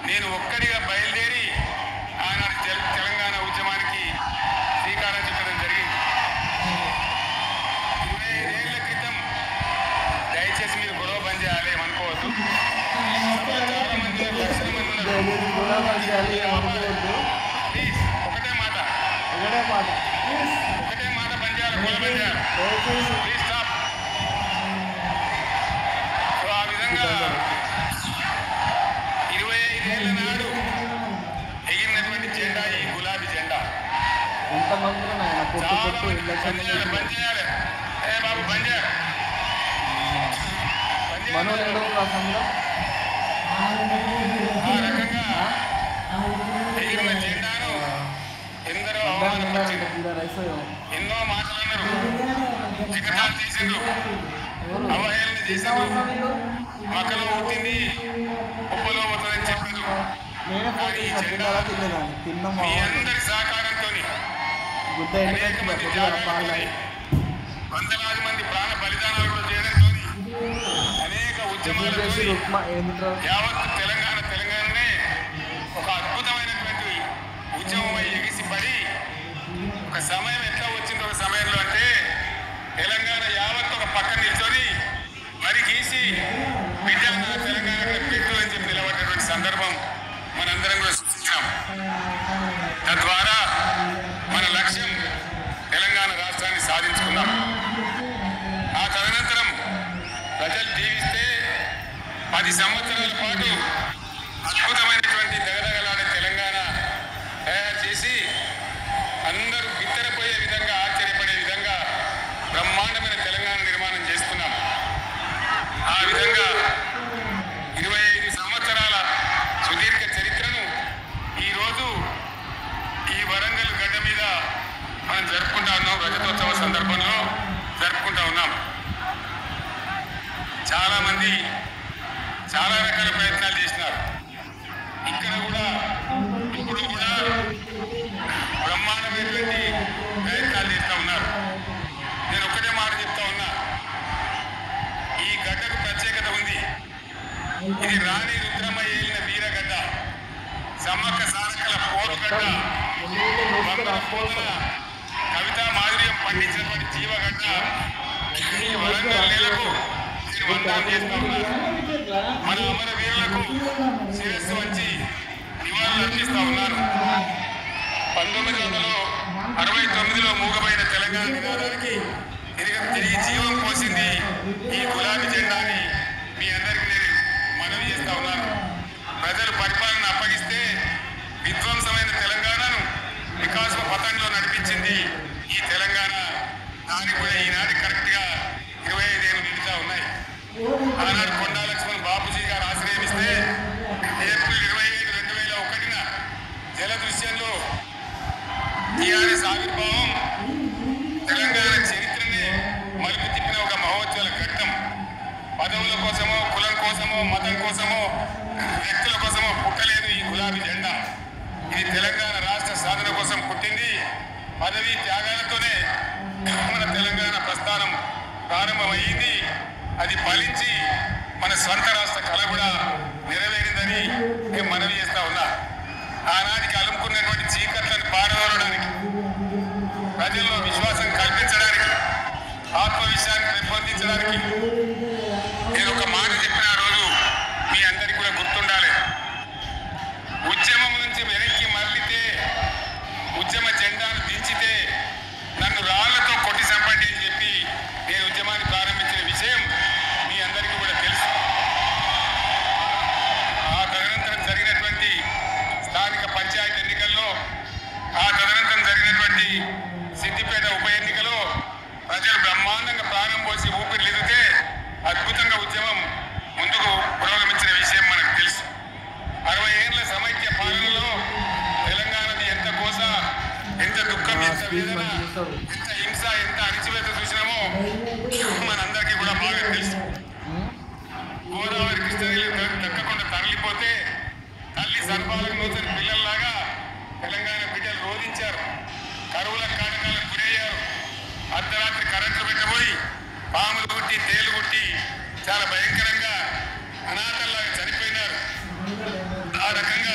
నేను ఒక్కడిగా బయలుదేరి ఆనాడు తెలంగాణ ఉద్యమానికి శ్రీకారం చుట్టడం జరిగింది. 25 ఏళ్ల క్రితం దయచేసి మీరు గొడవ బంద్ చేయాలి ఏమనుకోవద్దు. చాలా మంది లక్షల మంది ప్లీజ్ ఒకటే మాట బంద్ చేయాలి, గొడవ బంద్ చేయాలి. Please stop. సో ఆ విధంగా 25 ఏళ్ల నాడు ఎగిరినటువంటి జెండా ఈ గులాబీ జెండా. బంద్ చేయాలి. ఏ బాబు బంద్ చేయాలి. ఆ రకంగా ఎగిరిన జెండాను ఎందరో అవమానపరిచారు, ఎన్నో మాటలన్నారు, చికటాలు చేసిండ్రు, అవహేళన చేసిండ్రు, మక్కలో పుట్టింది ఉప్పలో పోతుందని చెప్పిండ్రు. కానీ ఈ జెండా మీ అందరి సహకారంతో అనేక మంది త్యాగాలతో, వందలాది మంది ప్రాణ బలిదానాలు కూడా చేయడంతో, అనేక ఉద్యమాలతో యావత్ తెలంగాణనే ఒక అద్భుతమైనటువంటి ఉద్యమమై ఎగిసిపడి ఒక సమయం ఎట్లా వచ్చింది, ఒక సమయంలో అంటే తెలంగాణ యావత్ ఒక పక్కన నిల్చొని మరి గీసి బిడ్డలు నా తెలంగాణ పెట్టు అని చెప్పి నిలబడినటువంటి సందర్భం మనందరం కూడా సృష్టించాం. తద్వారా మన లక్ష్యం తెలంగాణ రాష్ట్రాన్ని సాధించుకున్నాం. ఆ తదనంతరం ప్రజలు దీవిస్తే 10 సంవత్సరాల పాటు అద్భుతమైనటువంటి దగదగలాడే తెలంగాణ తయారు చేసి అందరూ బిత్తరపోయే విధంగా, ఆశ్చర్యపడే విధంగా బ్రహ్మాండమైన తెలంగాణ నిర్మాణం చేసుకున్నాం. ఆ విధంగా 25 సంవత్సరాల సుదీర్ఘ చరిత్రను ఈరోజు ఈ వరంగల్ గడ్డ మీద మనం జరుపుకుంటా ఉన్నాం. రజతోత్సవ సందర్భంలో జరుపుకుంటా ఉన్నాం. చాలామంది చాలా రకాల ప్రయత్నాలు చేసినారు. ఇక్కడ కూడా ఇప్పుడు కూడా బ్రహ్మాండమైనటువంటి ప్రయత్నాలు చేస్తూ ఉన్నారు. నేను ఒక్కటే మాట చెప్తా ఉన్నా, ఈ గడ్డకు ప్రత్యేకత ఉంది. ఇది రాణి రుద్రమ్మ ఏలిన వీరగడ్డ, సమ్మక్క సారక్కల పోరుగడ్డ, కవితా మాధుర్యం పండించినటువంటి జీవగడ్డ. ఈ వరంగల్ నేలకు వందనం చేస్తా ఉన్నారు. మన అమర వీరులకు శిరస్సు వచ్చి నివాళులు అర్పిస్తా ఉన్నారు. 1969లో మూగబోయిన తెలంగాణ నినాదానికి తిరిగి జీవం పోసింది ఈ గులాబీ జెండాని మీ అందరికీ నేను మనవి చేస్తా ఉన్నాను. ప్రజలు పరిపాలన అప్పగిస్తే విధ్వంసమైన తెలంగాణను వికాస పథంలో నడిపించింది ఈ తెలంగాణ. దానికి కూడా ఈనాడు కరెక్ట్గా 25 ఏళ్ళు నిండుతా ఉన్నాయి. ఆనాడు కొండా లక్ష్మణ్ బాపూజీ గారు ఆశ్రయమిస్తే ఏప్రిల్ 25, 2001న జలదృశ్యంలో టీఆర్ఎస్ ఆవిర్భావం తెలంగాణ చరిత్రనే మలుపు తిప్పిన ఒక మహోజ్వల ఘట్టం. పదవుల కోసమో, కులం కోసమో, మతం కోసమో, వ్యక్తుల కోసమో పుట్టలేదు ఈ గులాబీ జెండా. ఇది తెలంగాణ రాష్ట్ర సాధన కోసం పుట్టింది. పదవి త్యాగాలతోనే మన తెలంగాణ ప్రస్థానం ప్రారంభమైంది. అది ఫలించి మన స్వంత రాష్ట్ర కళ కూడా నెరవేరిందని నేను మనవి చేస్తా ఉన్నా. ఆనాటికి అలుముకున్నటువంటి చీకట్లను పారదోలడానికి, ప్రజల్లో విశ్వాసం కల్పించడానికి, ఆత్మవిశ్వాసాన్ని పెంపొందించడానికి నేను ఒక మాట చెప్పిన రోజు మీ అందరికీ కూడా గుర్తుండాలి. ఉద్యమం నుంచి వెనక్కి మళ్ళితే, ఉద్యమ జెండాను దించితే నన్ను రాళ్లతో కొట్టి చంపండి అని చెప్పి నేను ఉద్యమాన్ని ప్రారంభించిన విషయం మీ అందరికీ కూడా తెలుసు. ఆ తదనంతరం జరిగినటువంటి స్థానిక పంచాయతీ ఎన్నికల్లో, ఆ తదనంతరం జరిగినటువంటి సిద్దిపేట ఉప ఎన్నికలో ప్రజలు బ్రహ్మాండంగా ప్రాణం పోసి ఊపిరిలిదితే అద్భుతంగా ఉద్యమం ముందుకు పురోగమించిన విషయం మనకు తెలుసు. 60 ఏళ్ల సమైక్య పాలనలో తెలంగాణది ఎంత కోస, ఎంత దుఃఖం, ఎంత వేదన, ఎంత హింస, ఎంత అణిచివేత చూసినామో మనందరికీ కూడా బాగా తెలుసు. గోదావరి కృష్ణగిరి దక్కకుండా తరలిపోతే తల్లి సర్పాలకు నూతన పిల్లల్లాగా తెలంగాణ బిడ్డలు రోధించారు. కరువుల కాటకాలకు గురయ్యారు. అర్ధరాత్రి కరెంట్లు పెట్టబోయి పాములు కుట్టి, తేలు కుట్టి చాలా భయంకరంగా అనాథల్లాగా చనిపోయినారు. ఆ రకంగా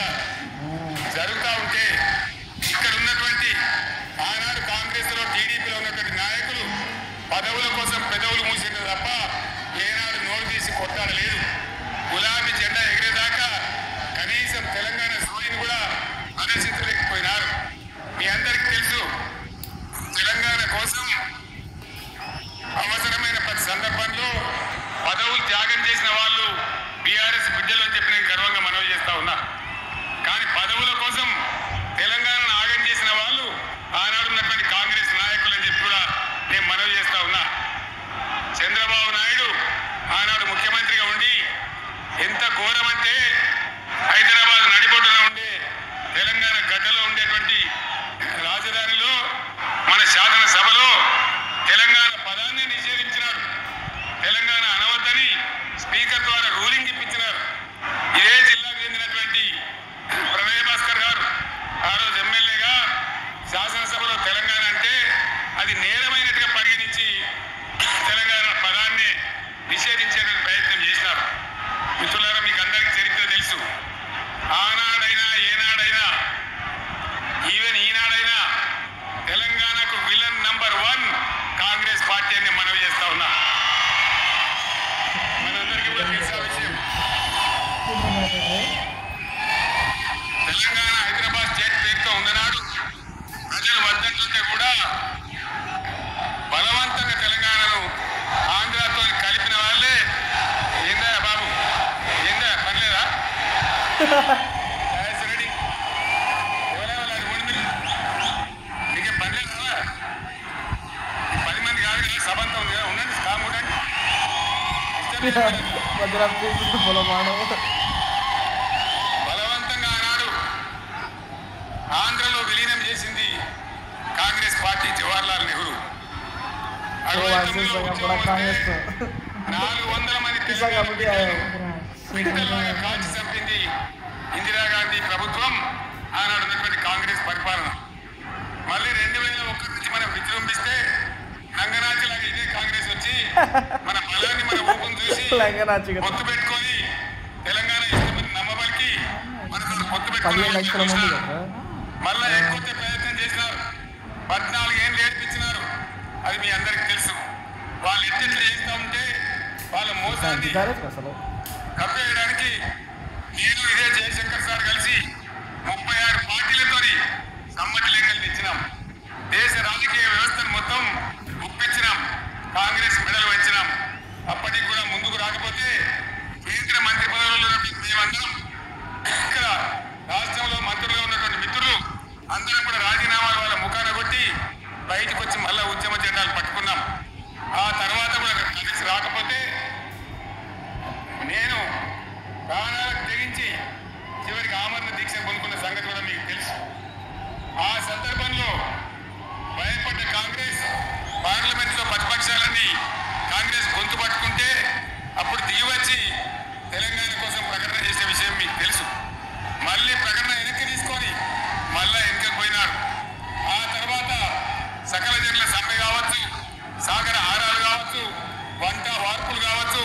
ఆనాడైనా ఏనాడైనా ఈవెన్ ఈనాడైనా తెలంగాణకు విలన్ నంబర్ 1 కాంగ్రెస్ పార్టీ అని మనవి చేస్తా ఉన్నా. మనందరికీ కూడా తెలిసిన విషయం, తెలంగాణ హైదరాబాద్ స్టేట్ పేరుతో ఉన్ననాడు ప్రజలు వద్దంటుంటే కూడా బలవంతంగా తెలంగాణను ఆంధ్రాతో కలిపిన వాళ్ళే. ఏందా బాబు, ఏందా పనిలేదా? రెడీ మీకేం పనిలేదా? 10 మంది కాదు కదా, సభంతా ఉంది కదా, ఉండండి కామ్ ఉండండి. బలవంతంగా ఆనాడు ఆంధ్రలో విలీనం చేసింది కాంగ్రెస్ పార్టీ, జవహర్లాల్ నెహ్రూ. 400 మంది కాల్చి చంపింది ఇందిరాగాంధీ ప్రభుత్వం, ఆనాడు ఉన్నటువంటి కాంగ్రెస్ పరిపాలన. మళ్ళీ 2001 నుంచి మనం విజృంభిస్తే నంగనాచిలాగా ఇదే కాంగ్రెస్ వచ్చి మన బలాన్ని మన ఊపును చూసి పొత్తు పెట్టుకొని తెలంగాణ ఇష్టమని నమ్మబలికి మనతో పొత్తు పెట్టుకుని మళ్ళా ఎక్కువ ప్రయత్నం చేసినారు. 14 ఏళ్ళు ఏడ్పించినారు. అది మీ అందరికి తెలుసు. వాళ్ళు ఎట్లా చేస్తూ ఉంటే వాళ్ళ మోసాన్ని కప్పేయడానికి నేను ఇదే జయశంకర్ సార్ కలిసి 36 పార్టీలతో సమ్మతి లేఖలు తెచ్చినాం. దేశ రాజకీయ వ్యవస్థను మొత్తం ఒప్పించినాం. కాంగ్రెస్ మెడలు వంచినాం. అప్పటికి కూడా ముందుకు రాకపోతే కేంద్ర మంత్రి పదవుల్లో మేమందరం, ఇక్కడ రాష్ట్రంలో మంత్రులుగా ఉన్నటువంటి మిత్రులు అందరం కూడా రాజీనామాలు వాళ్ళ ముఖాన కొట్టి బయటకు వచ్చి మళ్ళా ఉద్యమ జెండాలు పట్టుకున్నాం. ఆ తర్వాత కూడా కలిసి రాకపోతే నేను ప్రాణాలకు తెగించి చివరికి ఆమరణ దీక్ష పొందుకున్న సంగతి కూడా మీకు తెలుసు. ఆ సందర్భంలో భయపడ్డ కాంగ్రెస్ పార్లమెంట్లో ప్రతిపక్షాలన్నీ కాంగ్రెస్ గొంతు పట్టుకుంటే అప్పుడు దిగివచ్చి తెలంగాణ కోసం ప్రకటన చేసే విషయం మీకు తెలుసు. మళ్ళీ ప్రకటన వెనక్కి తీసుకొని మళ్ళా వెనక్కి పోయినారు. ఆ తర్వాత సకల జనుల సమ్మె కావచ్చు, సాగర హారాలు కావచ్చు, వంట వార్పులు కావచ్చు,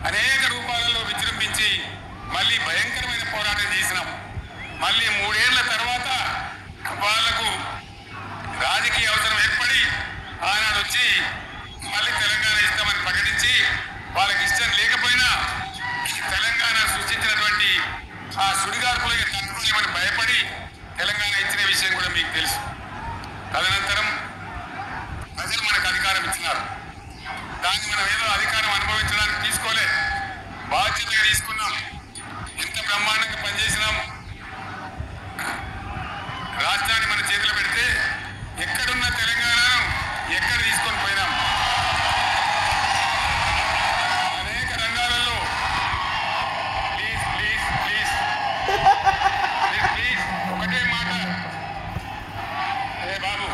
అనేక రూపాలలో విజృంభించి మళ్ళీ భయంకరమైన పోరాటం చేసినాం. మళ్ళీ 3 ఏళ్ల తర్వాత వాళ్లకు రాజకీయ అవసరం ఏర్పడి ఆనాడు వచ్చి మళ్ళీ తెలంగాణ ఇస్తామని ప్రకటించి వాళ్ళకి ఇష్టం లేకపోయినా తెలంగాణ సృష్టించినటువంటి ఆ సుడిగార్పులకి తట్టుకోలేమని భయపడి తెలంగాణ ఇచ్చిన విషయం కూడా మీకు తెలుసు. తదనంతరం ప్రజలు మనకు అధికారం ఇచ్చినారు. దాన్ని మనం ఏదో అధికారం అనుభవించడానికి తీసుకోలే, బాధ్యతగా తీసుకున్నాం. ఎంత బ్రహ్మాండంగా పనిచేసినాం. రాష్ట్రాన్ని మన చేతులు పెడితే ఎక్కడున్న తెలంగాణను ఎక్కడ తీసుకొని పోయినాం. అనేక రంగాలలో ప్లీజ్ ప్లీజ్ ప్లీజ్ ప్లీజ్ ఒకటే మాట. ఏ బాబు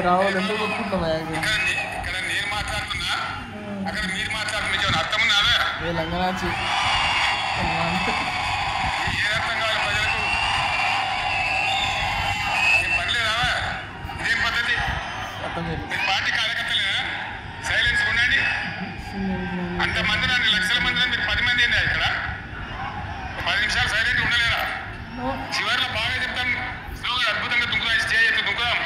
రావులు ఎందుకు కొట్టుకుంటాం? ఇక్కడ నేను మాట్లాడుతున్నా, అక్కడ మీరు మాట్లాడుతున్నా, అర్థం ఉన్నారా? లంగనాచి ఏ అర్థం కావాలి ప్రజలకు? ఏం పనిలేదా? ఇదేం పద్ధతి? మీరు పార్టీ కార్యకర్తలేనా? సైలెన్స్ ఉండండి. అంతమంది నన్ను లక్షల మంది, మీరు 10 మంది ఏంటి ఇక్కడ? 10 నిమిషాలు సైలెంట్ ఉండలేరా? చివరిలో బాగా చెప్తాం, స్లోగా అద్భుతంగా దుంకుదాం, స్టేజ్ ఎత్తు దుంకుదాం.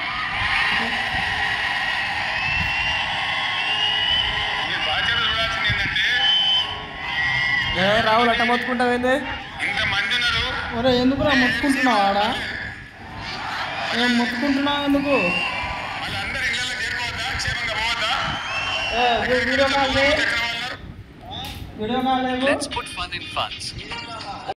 మీరు బాధ్యత చూడాల్సింది ఏంటంటే, రావులు అట్ట మొత్తుకుంటావేంది? ఇంతమంది ఉన్నారు. ఒరే ఎందుకురా మొత్తుకుంటున్నావు? ఆడ ఏం మొత్తుకుంటున్నావు ఎందుకు? మళ్ళీ అందరు ఇళ్ళలో చేరుకోవద్దా? క్షేమంగా పోవద్దా? Video call video call Let's put fun in funds.